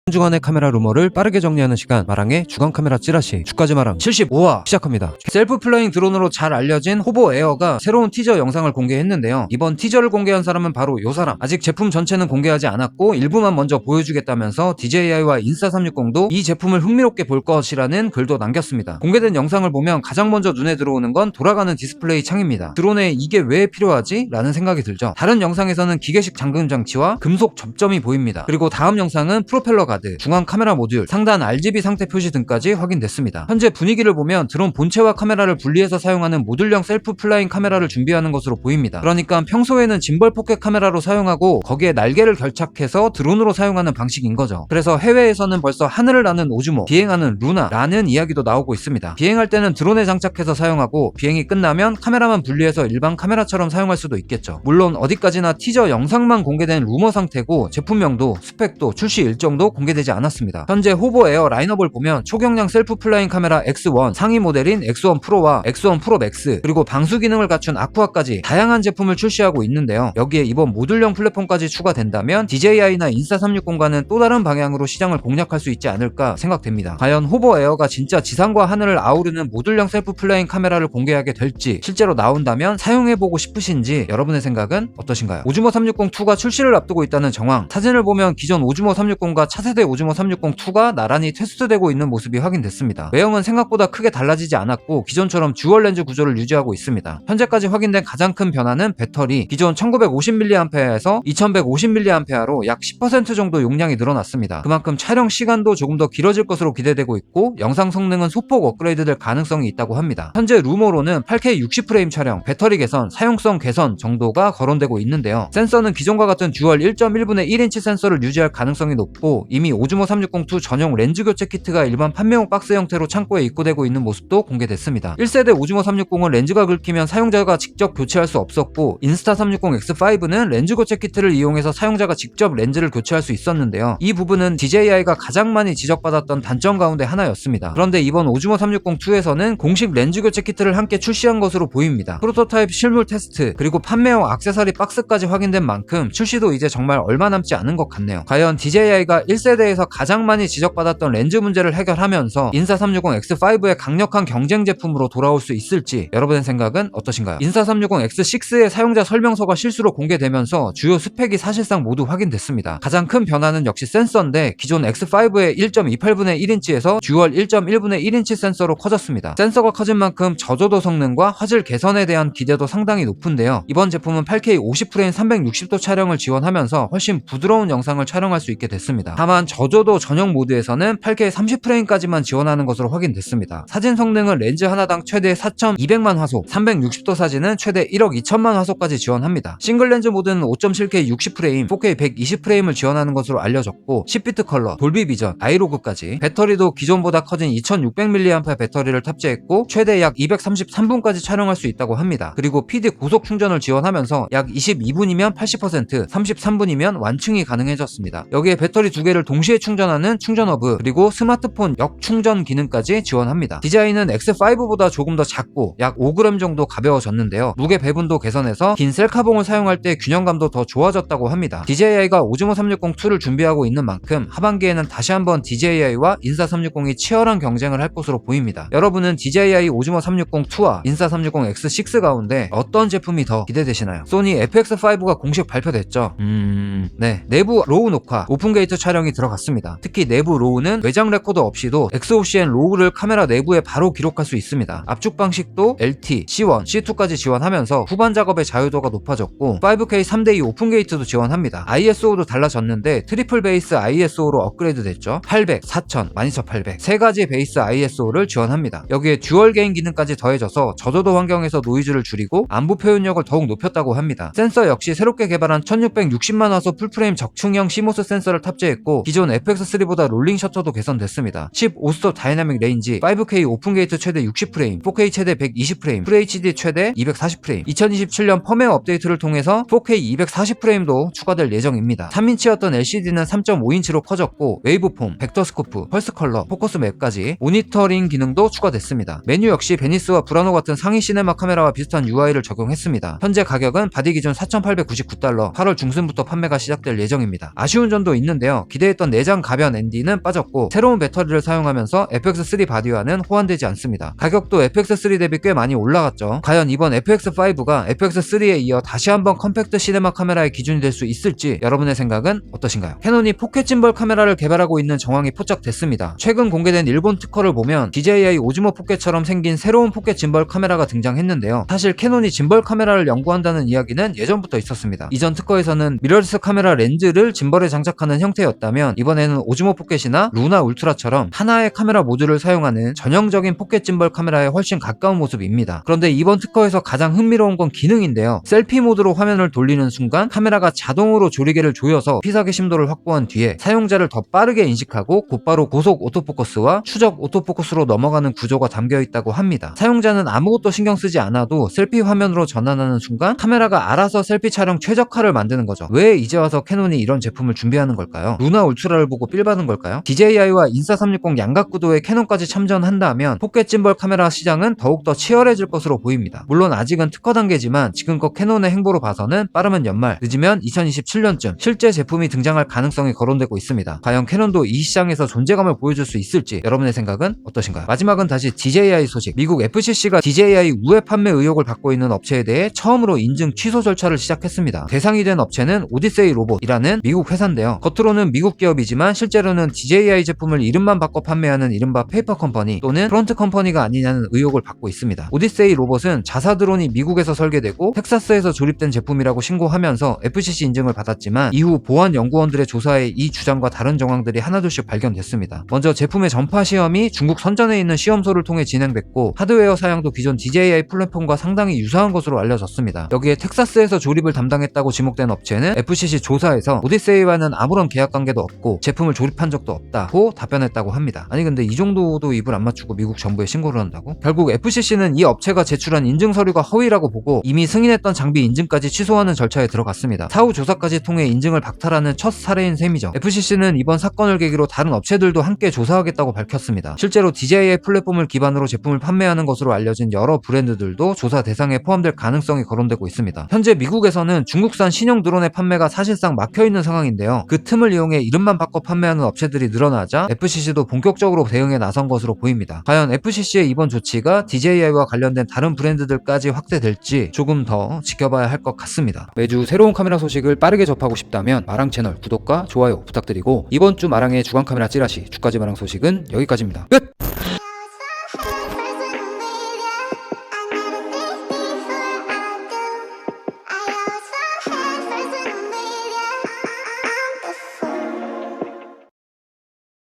한 주간의 카메라 루머를 빠르게 정리하는 시간, 마랑의 주간 카메라 찌라시 주까지 마랑 75화 시작합니다. 셀프 플라잉 드론으로 잘 알려진 호보 에어가 새로운 티저 영상을 공개했는데요. 이번 티저를 공개한 사람은 바로 요 사람. 아직 제품 전체는 공개하지 않았고 일부만 먼저 보여주겠다면서 DJI와 인스타360도 이 제품을 흥미롭게 볼 것이라는 글도 남겼습니다. 공개된 영상을 보면 가장 먼저 눈에 들어오는 건 돌아가는 디스플레이 창입니다. 드론에 이게 왜 필요하지? 라는 생각이 들죠. 다른 영상에서는 기계식 잠금 장치와 금속 접점이 보입니다. 그리고 다음 영상은 프로펠러 가드, 중앙 카메라 모듈, 상단 RGB 상태 표시 등까지 확인됐습니다. 현재 분위기를 보면 드론 본체와 카메라를 분리해서 사용하는 모듈형 셀프 플라잉 카메라를 준비하는 것으로 보입니다. 그러니까 평소에는 짐벌 포켓 카메라로 사용하고 거기에 날개를 결착해서 드론으로 사용하는 방식인 거죠. 그래서 해외에서는 벌써 하늘을 나는 오즈모, 비행하는 루나라는 이야기도 나오고 있습니다. 비행할 때는 드론에 장착해서 사용하고 비행이 끝나면 카메라만 분리해서 일반 카메라처럼 사용할 수도 있겠죠. 물론 어디까지나 티저 영상만 공개된 루머 상태고 제품명도, 스펙도, 출시 일정도 공개되지 않았습니다. 현재 호보 에어 라인업을 보면 초경량 셀프 플라잉 카메라 X1, 상위 모델인 X1 프로와 X1 프로 맥스, 그리고 방수 기능을 갖춘 아쿠아까지 다양한 제품을 출시하고 있는데요. 여기에 이번 모듈형 플랫폼까지 추가된다면 DJI나 인스타360과는 또 다른 방향으로 시장을 공략할 수 있지 않을까 생각됩니다. 과연 호보 에어가 진짜 지상과 하늘을 아우르는 모듈형 셀프 플라잉 카메라를 공개하게 될지, 실제로 나온다면 사용해보고 싶으신지 여러분의 생각은 어떠신가요? 오즈모 360-2가 출시를 앞두고 있다는 정황, 사진을 보면 기존 오즈모 360과 차세대 오즈모 360-2가 나란히 테스트되고 있는 모습이 확인됐습니다. 외형은 생각보다 크게 달라지지 않았고 기존처럼 듀얼 렌즈 구조를 유지하고 있습니다. 현재까지 확인된 가장 큰 변화는 배터리, 기존 1950mAh에서 2150mAh로 약 10% 정도 용량이 늘어났습니다. 그만큼 촬영 시간도 조금 더 길어질 것으로 기대되고 있고 영상 성능은 소폭 업그레이드될 가능성이 있다고 합니다. 현재 루머로는 8K 60프레임 촬영, 배터리 개선, 사용성 개선 정도가 거론되고 있는데요. 센서는 기존과 같은 듀얼 1.1분의 1인치 센서를 유지할 가능성이 높고 이미 오즈모 360-2 전용 렌즈 교체 키트가 일반 판매용 박스 형태로 창고에 입고되고 있는 모습도 공개됐습니다. 1세대 오즈모 360은 렌즈가 긁히면 사용자가 직접 교체할 수 없었고 인스타360 X5는 렌즈 교체 키트를 이용해서 사용자가 직접 렌즈를 교체할 수 있었는데요. 이 부분은 DJI가 가장 많이 지적받았던 단점 가운데 하나였습니다. 그런데 이번 오즈모 360-2에서는 공식 렌즈 교체 키트를 함께 출시한 것으로 보입니다. 프로토타입 실물 테스트, 그리고 판매용 액세서리 박스까지 확인된 만큼 출시도 이제 정말 얼마 남지 않은 것 같네요. 과연 DJI가 1세대에서 가장 많이 지적받았던 렌즈 문제를 해결하면서 인스타360 X5의 강력한 경쟁 제품으로 돌아올 수 있을지 여러분의 생각은 어떠신가요? 인스타360 X6의 사용자 설명서가 실수로 공개되면서 주요 스펙이 사실상 모두 확인됐습니다. 가장 큰 변화는 역시 센서인데 기존 X5의 1.28분의 1인치에서 듀얼 1.1분의 1인치 센서로 커졌습니다. 센서가 커진 만큼 저조도 성능과 화질 개선에 대한 기대도 상당히 높은데요. 이번 제품은 8K 50프레임 360도 촬영을 지원하면서 훨씬 부드러운 영상을 촬영할 수 있게 됐습니다. 다만 저조도 전용 모드에서는 8K 30프레임까지만 지원하는 것으로 확인됐습니다. 사진 성능은 렌즈 하나당 최대 4200만 화소, 360도 사진은 최대 1억 2천만 화소까지 지원합니다. 싱글 렌즈 모드는 5.7K 60프레임, 4K 120프레임을 지원하는 것으로 알려졌고 10비트 컬러, 돌비 비전, 아이로그까지, 배터리도 기존보다 커진 2600mAh 배터리를 탑재했고 최대 약 233분까지 촬영할 수 있다고 합니다. 그리고 PD 고속 충전을 지원하면서 약 22분이면 80%, 33분이면 완충이 가능해졌습니다. 여기에 배터리 두 개를 동시에 충전하는 충전 허브, 그리고 스마트폰 역충전 기능까지 지원합니다. 디자인은 X5보다 조금 더 작고 약 5g 정도 가벼워졌는데요. 무게 배분도 개선해서 긴 셀카봉을 사용할 때 균형감도 더 좋아졌다고 합니다. DJI가 오즈모 360-2를 준비하고 있는 만큼 하반기에는 다시 한번 DJI와 인스타360이 치열한 경쟁을 할 것으로 보입니다. 여러분은 DJI 오즈모 360-2와 인스타360 X6 가운데 어떤 제품이 더 기대되시나요? 소니 FX5가 공식 발표됐죠. 네, 내부 로우 녹화, 오픈게이트 촬영이 들어갔습니다. 특히 내부 로우는 외장 레코더 없이도 XOCN 로우를 카메라 내부에 바로 기록할 수 있습니다. 압축 방식도 LT, C1, C2까지 지원하면서 후반 작업의 자유도가 높아졌고 5K 3대2 오픈게이트도 지원합니다. ISO도 달라졌는데 트리플 베이스 ISO로 업그레이드 됐죠. 800, 4000, 12800 세 가지 베이스 ISO를 지원합니다. 여기에 듀얼 게인 기능까지 더해져서 저조도 환경에서 노이즈를 줄이고 안부 표현력을 더욱 높였다고 합니다. 센서 역시 새롭게 개발한 1660만 화소 풀프레임 적층형 CMOS 센서를 탑재했고 기존 FX3보다 롤링 셔터도 개선됐습니다. 15스톱 다이나믹 레인지, 5K 오픈게이트 최대 60프레임, 4K 최대 120프레임, FHD 최대 240프레임, 2027년 펌웨어 업데이트를 통해서 4K 240프레임도 추가될 예정입니다. 3인치였던 LCD는 3.5인치로 커졌고 웨이브폼, 벡터스코프, 펄스컬러, 포커스 맵까지 모니터링 기능도 추가됐습니다. 메뉴 역시 베니스와 브라노 같은 상위 시네마 카메라와 비슷한 UI를 적용했습니다. 현재 가격은 바디 기준 $4,899, 8월 중순부터 판매가 시작될 예정입니다. 아쉬운 점도 있는데요. 기대했던 있던 내장 가변 ND는 빠졌고 새로운 배터리를 사용하면서 FX3 바디와는 호환되지 않습니다. 가격도 FX3 대비 꽤 많이 올라갔죠. 과연 이번 FX5가 FX3에 이어 다시 한번 컴팩트 시네마 카메라의 기준이 될 수 있을지 여러분의 생각은 어떠신가요? 캐논이 포켓 짐벌 카메라를 개발하고 있는 정황이 포착됐습니다. 최근 공개된 일본 특허를 보면 DJI 오즈모 포켓처럼 생긴 새로운 포켓 짐벌 카메라가 등장했는데요. 사실 캐논이 짐벌 카메라를 연구한다는 이야기는 예전부터 있었습니다. 이전 특허에서는 미러리스 카메라 렌즈를 짐벌에 장착하는 형태였다면 이번에는 오즈모 포켓이나 루나 울트라처럼 하나의 카메라 모듈을 사용하는 전형적인 포켓 짐벌 카메라에 훨씬 가까운 모습입니다. 그런데 이번 특허에서 가장 흥미로운 건 기능인데요. 셀피 모드로 화면을 돌리는 순간 카메라가 자동으로 조리개를 조여서 피사계 심도를 확보한 뒤에 사용자를 더 빠르게 인식하고 곧바로 고속 오토포커스와 추적 오토포커스로 넘어가는 구조가 담겨 있다고 합니다. 사용자는 아무것도 신경 쓰지 않아도 셀피 화면으로 전환하는 순간 카메라가 알아서 셀피 촬영 최적화를 만드는 거죠. 왜 이제 와서 캐논이 이런 제품을 준비하는 걸까요? 루나 울트라를 보고 삘 받은 걸까요? DJI와 인싸360 양각 구도의 캐논까지 참전한다면 포켓 짐벌 카메라 시장은 더욱더 치열해질 것으로 보입니다. 물론 아직은 특허 단계지만 지금껏 캐논의 행보로 봐서는 빠르면 연말, 늦으면 2027년쯤 실제 제품이 등장할 가능성이 거론되고 있습니다. 과연 캐논도 이 시장에서 존재감을 보여줄 수 있을지 여러분의 생각은 어떠신가요? 마지막은 다시 DJI 소식. 미국 FCC가 DJI 우회 판매 의혹을 받고 있는 업체에 대해 처음으로 인증 취소 절차를 시작했습니다. 대상이 된 업체는 오디세이 로봇이라는 미국 회사인데요. 겉으로는 미국 기업이지만 실제로는 DJI 제품을 이름만 바꿔 판매하는 이른바 페이퍼 컴퍼니 또는 프론트 컴퍼니가 아니냐는 의혹을 받고 있습니다. 오디세이 로봇은 자사 드론이 미국에서 설계되고 텍사스에서 조립된 제품이라고 신고하면서 FCC 인증을 받았지만 이후 보안 연구원들의 조사에 이 주장과 다른 정황들이 하나둘씩 발견됐습니다. 먼저 제품의 전파 시험이 중국 선전에 있는 시험소를 통해 진행됐고 하드웨어 사양도 기존 DJI 플랫폼과 상당히 유사한 것으로 알려졌습니다. 여기에 텍사스에서 조립을 담당했다고 지목된 업체는 FCC 조사에서 오디세이와는 아무런 계약 관계도 없고 제품을 조립한 적도 없다고 답변했다고 합니다. 아니 근데 이 정도도 입을 안 맞추고 미국 정부에 신고를 한다고? 결국 FCC는 이 업체가 제출한 인증 서류가 허위라고 보고 이미 승인했던 장비 인증까지 취소하는 절차에 들어갔습니다. 사후 조사까지 통해 인증을 박탈하는 첫 사례인 셈이죠. FCC는 이번 사건을 계기로 다른 업체들도 함께 조사하겠다고 밝혔습니다. 실제로 DJI 플랫폼을 기반으로 제품을 판매하는 것으로 알려진 여러 브랜드들도 조사 대상에 포함될 가능성이 거론되고 있습니다. 현재 미국에서는 중국산 신형 드론의 판매가 사실상 막혀있는 상황인데요. 그 틈을 이용해 이름만 바꿔 판매하는 업체들이 늘어나자 FCC도 본격적으로 대응에 나선 것으로 보입니다. 과연 FCC의 이번 조치가 DJI와 관련된 다른 브랜드들까지 확대될지 조금 더 지켜봐야 할 것 같습니다. 매주 새로운 카메라 소식을 빠르게 접하고 싶다면 마랑 채널 구독과 좋아요 부탁드리고 이번 주 마랑의 주간 카메라 찌라시 주까지 마랑 소식은 여기까지입니다. 끝!